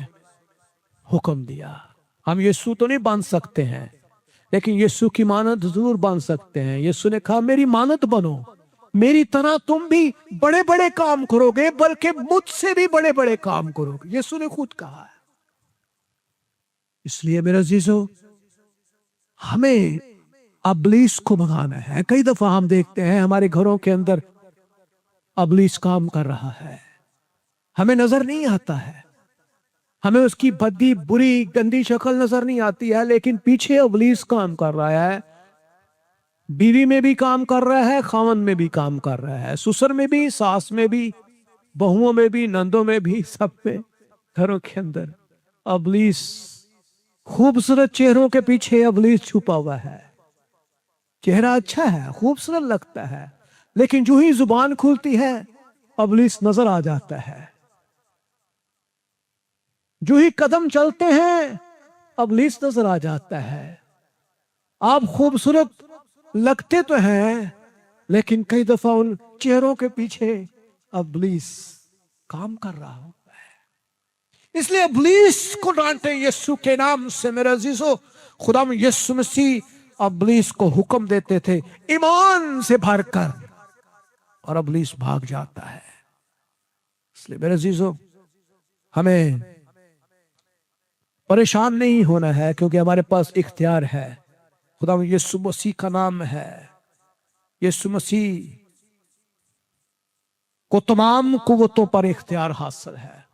हुक्म दिया। हम यीशु तो नहीं बन सकते हैं, लेकिन यीशु की मानद जरूर बन सकते हैं। यीशु ने कहा मेरी मानद बनो, मेरी तरह तुम भी बड़े बड़े काम करोगे, बल्कि मुझसे भी बड़े बड़े काम करोगे। यीशु ने खुद कहा है। इसलिए मेरे अजीजों हमें इब्लीस को भगाना है। कई दफा हम देखते हैं हमारे घरों के अंदर इब्लीस काम कर रहा है, हमें नजर नहीं आता है। हमें उसकी भद्दी बुरी गंदी शक्ल नजर नहीं आती है, लेकिन पीछे इब्लीस काम कर रहा है। बीवी में भी काम कर रहा है, खामन में भी काम कर रहा है, ससुर में भी, सास में भी, बहुओं में भी, नंदों में भी, सब में, घरों के अंदर इब्लीस। खूबसूरत चेहरों के पीछे इब्लीस छुपा हुआ है। चेहरा अच्छा है, खूबसूरत लगता है, लेकिन जो ही जुबान खुलती है इब्लीस नजर आ जाता है। जो ही कदम चलते हैं इब्लीस नजर आ जाता है। आप खूबसूरत लगते तो हैं, लेकिन कई दफा उन चेहरों के पीछे इब्लीस काम कर रहा होता है। इसलिए इब्लीस को डांटे यीशु के नाम से। मेरे अजीजों खुदा यीशु मसीह इब्लीस को हुक्म देते थे ईमान से भरकर, और इब्लीस भाग जाता है। इसलिए मेरे अजीजों हमें परेशान नहीं होना है, क्योंकि हमारे पास इख्तियार है। खुदा यीशु मसीह का नाम है। यीशु मसीह को तमाम कुव्वतों पर इख्तियार हासिल है,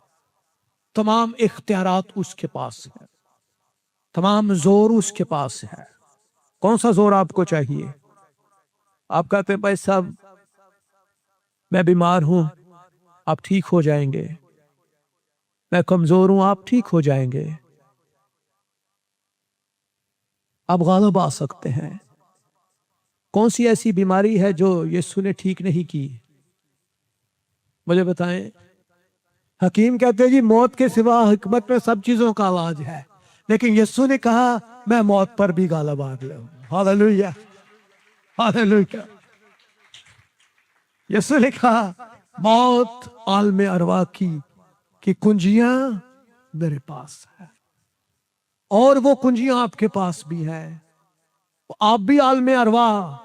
तमाम इख्तियारात उसके पास है। تمام زور اس کے پاس ہے۔ کون سا زور آپ کو چاہیے؟ آپ کہتے ہیں بھائی صاحب میں بیمار ہوں، آپ ٹھیک ہو جائیں گے، میں کمزور ہوں، آپ ٹھیک ہو جائیں گے، آپ غالب آ سکتے ہیں۔ کون سی ایسی بیماری ہے جو یسوع نے ٹھیک نہیں کی؟ مجھے بتائیں۔ حکیم کہتے ہیں جی موت کے سوا حکمت میں سب چیزوں کا علاج ہے، لیکن یسوع نے کہا میں موت پر بھی غالب آ گیا ہوں۔ Hallelujah, hallelujah. یسوع نے کہا موت عالم ارواح کی کنجیاں میرے پاس ہیں، اور وہ کنجیاں آپ کے پاس بھی ہیں۔ آپ بھی عالم ارواح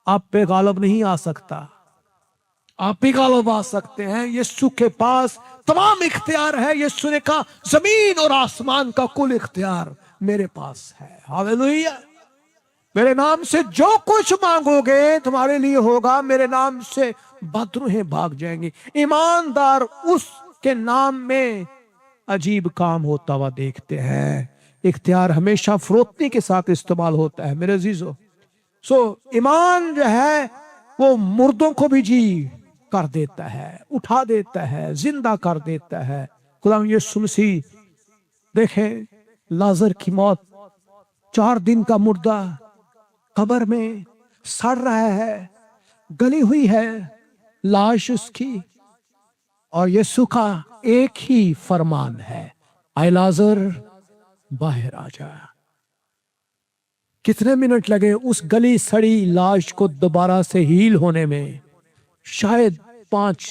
آپ پہ غالب نہیں آ سکتا، آپ بھی غالب آ سکتے ہیں۔ یسوع کے پاس تمام اختیار ہے۔ یسوع نے کہا زمین اور آسمان کا کل اختیار میرے پاس ہے۔ ہاللویہ۔ میرے نام سے جو کچھ مانگو گے تمہارے لیے ہوگا، میرے نام سے بدروہیں بھاگ جائیں گی۔ ایماندار اس کے نام میں عجیب کام ہوتا ہوا دیکھتے ہیں۔ اختیار ہمیشہ فروتنی کے ساتھ استعمال ہوتا ہے میرے عزیزو۔ ایمان جو ہے وہ مردوں کو بھی جی کر دیتا ہے، اٹھا دیتا ہے، زندہ کر دیتا ہے۔ خدا یسوع مسیح دیکھیں لازر کی موت، 4 دن کا مردہ قبر میں سڑ رہا ہے، گلی ہوئی ہے لاش اس کی، اور یسوع کا ایک ہی فرمان ہے، اے لازر باہر آ جا۔ کتنے منٹ لگے اس گلی سڑی لاش کو دوبارہ سے ہیل ہونے میں؟ شاید 5،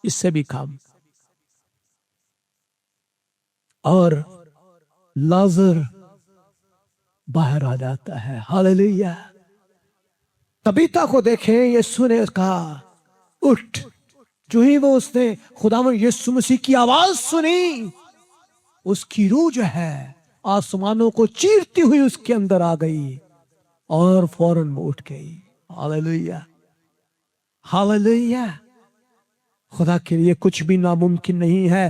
اس سے بھی کم۔ اور لازر باہر آ جاتا ہے۔ ہاللویہ۔ طبیطہ کو دیکھیں، یسوع نے کہا اٹھ۔ جو ہی وہ اس نے خداوند یسوع مسیح کی آواز سنی، اس کی روح جو ہے آسمانوں کو چیرتی ہوئی اس کے اندر آ گئی اور فوراً وہ اٹھ گئی۔ Hallelujah, hallelujah. خدا کے لیے کچھ بھی ناممکن نہیں ہے۔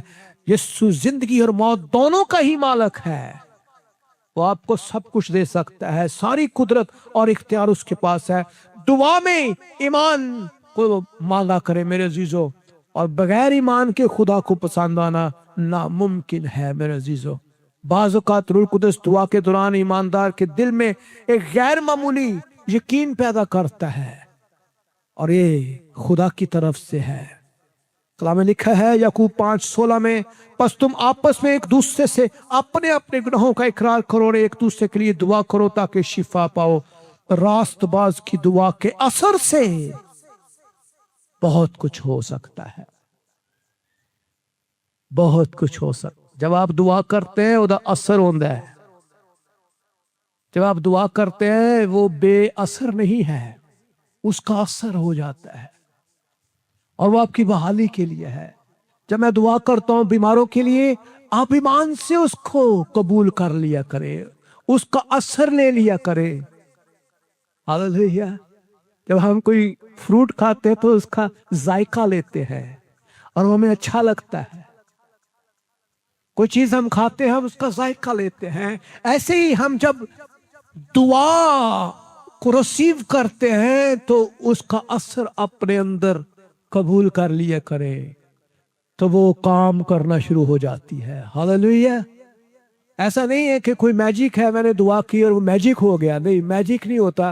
یسوع زندگی اور موت دونوں کا ہی مالک ہے۔ وہ آپ کو سب کچھ دے سکتا ہے، ساری قدرت اور اختیار اس کے پاس ہے۔ دعا میں ایمان کو مانگا کرے میرے عزیزو، اور بغیر ایمان کے خدا کو پسند آنا ناممکن ہے میرے عزیزو۔ بعض اوقات روح القدس دعا کے دوران ایماندار کے دل میں ایک غیر معمولی یقین پیدا کرتا ہے، اور یہ خدا کی طرف سے ہے۔ کلام میں لکھا ہے یعقوب 5:16 میں، پس تم آپس میں ایک دوسرے سے اپنے اپنے گناہوں کا اقرار کرو اور ایک دوسرے کے لیے دعا کرو تاکہ شفا پاؤ۔ راست باز کی دعا کے اثر سے بہت کچھ ہو سکتا ہے، بہت کچھ ہو سکتا ہے۔ جب آپ دعا کرتے ہیں وہ اثر ہوتا ہے، جب آپ دعا کرتے ہیں وہ بے اثر نہیں ہے، اس کا اثر ہو جاتا ہے، اور وہ آپ کی بحالی کے لیے ہے۔ جب میں دعا کرتا ہوں بیماروں کے لیے، آپ ایمان سے اس کو قبول کر لیا کرے، اس کا اثر لے لیا کرے۔ ہاللویہ۔ جب ہم کوئی فروٹ کھاتے ہیں تو اس کا ذائقہ لیتے ہیں اور وہ ہمیں اچھا لگتا ہے۔ کوئی چیز ہم کھاتے ہیں، ہم اس کا ذائقہ لیتے ہیں۔ ایسے ہی ہم جب دعا کو ریسیو کرتے ہیں تو اس کا اثر اپنے اندر قبول کر لیا کرے، تو وہ کام کرنا شروع ہو جاتی ہے۔ ہاللویہ۔ ایسا نہیں ہے کہ کوئی میجک ہے، میں نے دعا کی اور وہ میجک ہو گیا۔ نہیں، میجک نہیں ہوتا۔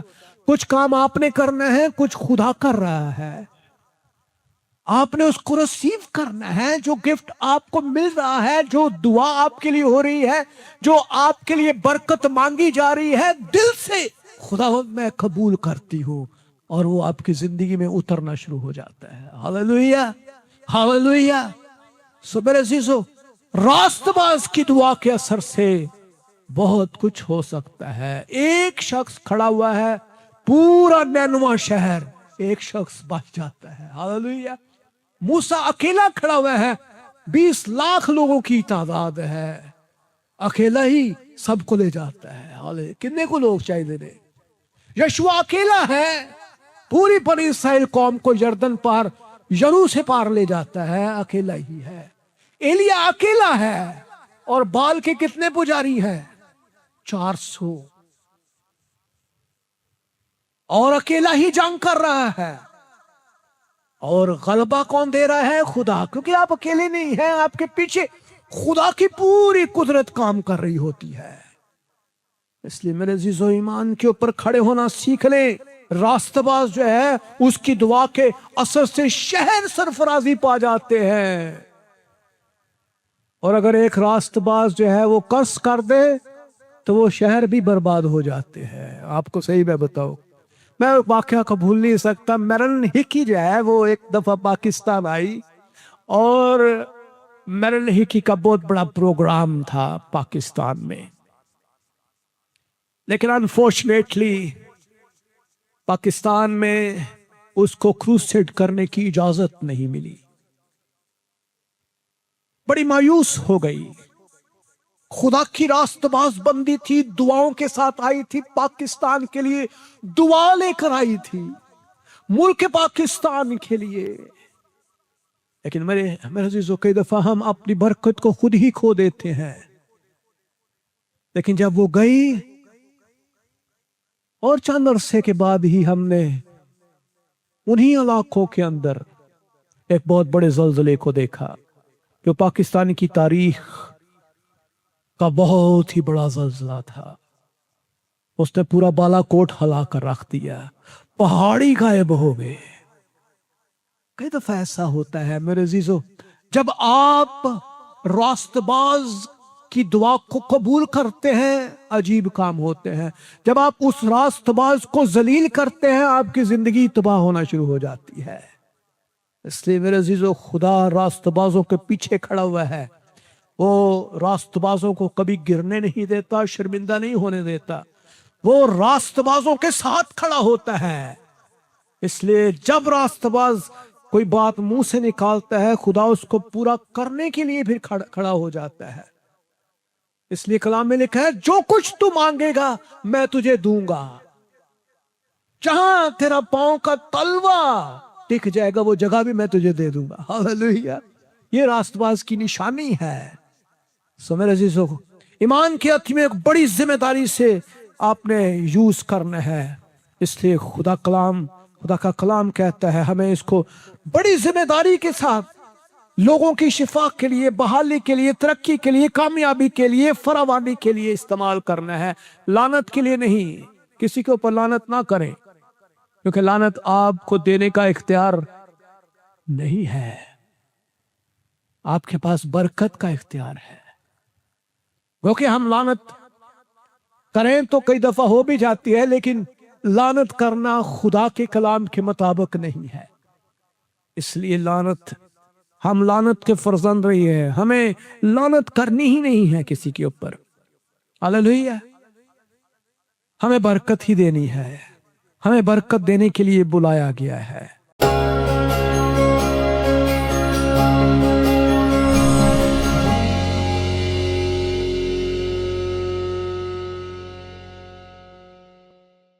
کچھ کام آپ نے کرنا ہے، کچھ خدا کر رہا ہے۔ آپ نے اس کو ریسیو کرنا ہے، جو گفٹ آپ کو مل رہا ہے، جو دعا آپ کے لیے ہو رہی ہے، جو آپ کے لیے برکت مانگی جا رہی ہے، دل سے خدا میں قبول کرتی ہوں، اور وہ آپ کی زندگی میں اترنا شروع ہو جاتا ہے۔ Hallelujah, hallelujah. سو میرے عزیزو، راست باز کی دعا کے اثر سے بہت کچھ ہو سکتا ہے۔ ایک شخص کھڑا ہوا ہے، پورا نینوا شہر ایک شخص بچ جاتا ہے۔ ہاللویہ۔ موسیٰ اکیلا کھڑا ہوا ہے، 20 لاکھ لوگوں کی تعداد ہے، اکیلا ہی سب کو لے جاتا ہے۔ ہاللویہ۔ کتنے کو لوگ چاہیے دینے؟ یشوع اکیلا ہے، پوری بنی اسرائیل قوم کو یردن پار، یرو سے پار لے جاتا ہے، اکیلا ہی ہے۔ ایلیا اکیلا ہے، اور بال کے کتنے پجاری ہیں؟ 400. اور اکیلا ہی جنگ کر رہا ہے. اور غلبہ کون دے رہا ہے؟ خدا. کیونکہ آپ اکیلے نہیں ہیں، آپ کے پیچھے خدا کی پوری قدرت کام کر رہی ہوتی ہے. اس لیے میرے عزیزو، ایمان کے اوپر کھڑے ہونا سیکھ لیں. راست باز جو ہے اس کی دعا کے اثر سے شہر سرفرازی پا جاتے ہیں. اور اگر ایک راست باز جو ہے وہ قرض کر دے تو وہ شہر بھی برباد ہو جاتے ہیں. آپ کو صحیح میں بتاؤ، میں واقعہ کو بھول نہیں سکتا. میرن ہکی جو ہے وہ ایک دفعہ پاکستان آئی، اور میرن ہکی کا بہت بڑا پروگرام تھا پاکستان میں. لیکن انفارچونیٹلی پاکستان میں اس کو کروسیڈ کرنے کی اجازت نہیں ملی. بڑی مایوس ہو گئی. خدا کی راست باز بندی تھی، دعاؤں کے ساتھ آئی تھی، پاکستان کے لیے دعا لے کر آئی تھی، ملک پاکستان کے لیے. لیکن میرے عزیزو، کئی دفعہ ہم اپنی برکت کو خود ہی کھو دیتے ہیں. لیکن جب وہ گئی اور چند عرصے کے بعد ہی ہم نے انہی علاقوں کے اندر ایک بہت بڑے زلزلے کو دیکھا، جو پاکستان کی تاریخ کا بہت ہی بڑا زلزلہ تھا. اس نے پورا بالا کوٹ ہلا کر رکھ دیا، پہاڑی غائب ہو گئے. کئی دفعہ ایسا ہوتا ہے میرے عزیزو، جب آپ راست باز کی دعا کو قبول کرتے ہیں عجیب کام ہوتے ہیں. جب آپ اس راست باز کو ذلیل کرتے ہیں آپ کی زندگی تباہ ہونا شروع ہو جاتی ہے. اس لیے میرے عزیزو، خدا راست بازوں کے پیچھے کھڑا ہوا ہے. وہ راست بازوں کو کبھی گرنے نہیں دیتا، شرمندہ نہیں ہونے دیتا. وہ راست بازوں کے ساتھ کھڑا ہوتا ہے. اس لیے جب راست باز کوئی بات منہ سے نکالتا ہے، خدا اس کو پورا کرنے کے لیے پھر کھڑا ہو جاتا ہے. اس لیے کلام میں لکھا ہے، جو کچھ تو مانگے گا میں تجھے دوں گا. جہاں تیرا پاؤں کا تلوا ٹک جائے گا وہ جگہ بھی میں تجھے دے دوں گا. ہاللویا. یہ راست باز کی نشانی ہے. سو میرے عزیزو، ایمان کے ہاتھ میں ایک بڑی ذمہ داری سے آپ نے یوز کرنا ہے. اس لیے خدا کا کلام کہتا ہے ہمیں اس کو بڑی ذمہ داری کے ساتھ لوگوں کی شفا کے لیے، بحالی کے لیے، ترقی کے لیے، کامیابی کے لیے، فراوانی کے لیے استعمال کرنا ہے. لعنت کے لیے نہیں. کسی کے اوپر لعنت نہ کریں، کیونکہ لعنت آپ کو دینے کا اختیار نہیں ہے. آپ کے پاس برکت کا اختیار ہے. کیونکہ ہم لعنت کریں تو کئی دفعہ ہو بھی جاتی ہے، لیکن لعنت کرنا خدا کے کلام کے مطابق نہیں ہے. اس لیے ہم لعنت کے فرزند رہی ہے. ہمیں لعنت کرنی ہی نہیں ہے کسی کے اوپر. ہاللیلویا. ہمیں برکت ہی دینی ہے. ہمیں برکت دینے کے لیے بلایا گیا ہے.